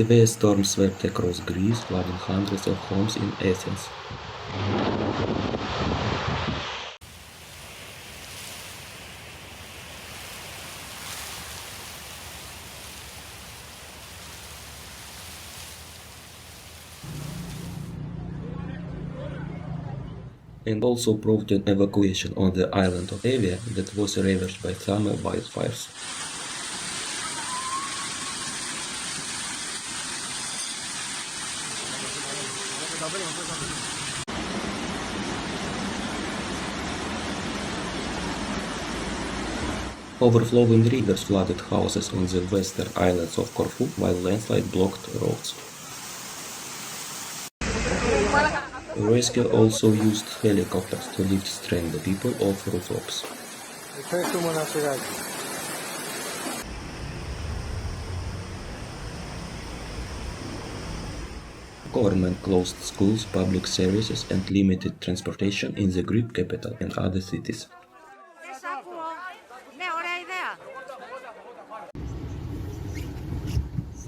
Severe storm swept across Greece, flooding hundreds of homes in Athens. And also brought an evacuation on the island of Evia that was ravaged by summer wildfires. Overflowing rivers flooded houses on the western islands of Corfu, while landslide blocked roads. Rescue also used helicopters to lift stranded people off rooftops. Government closed schools, public services and limited transportation in the Greek capital and other cities.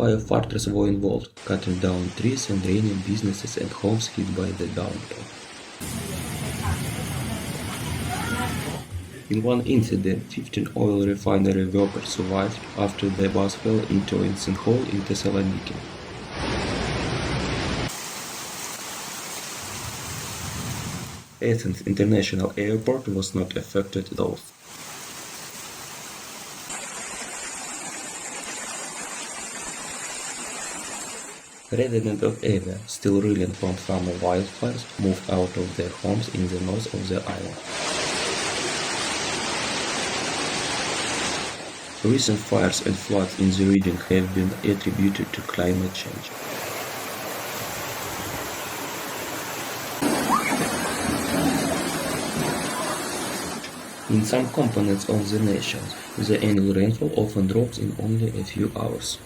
Firefighters were involved, cutting down trees and draining businesses and homes hit by the downpour. In one incident, 15 oil refinery workers survived after their bus fell into a sinkhole in Thessaloniki. Athens International Airport was not affected though. Residents of Evia, still reeling from summer wildfires, moved out of their homes in the north of the island. Recent fires and floods in the region have been attributed to climate change. In some components of the nation, the annual rainfall often drops in only a few hours.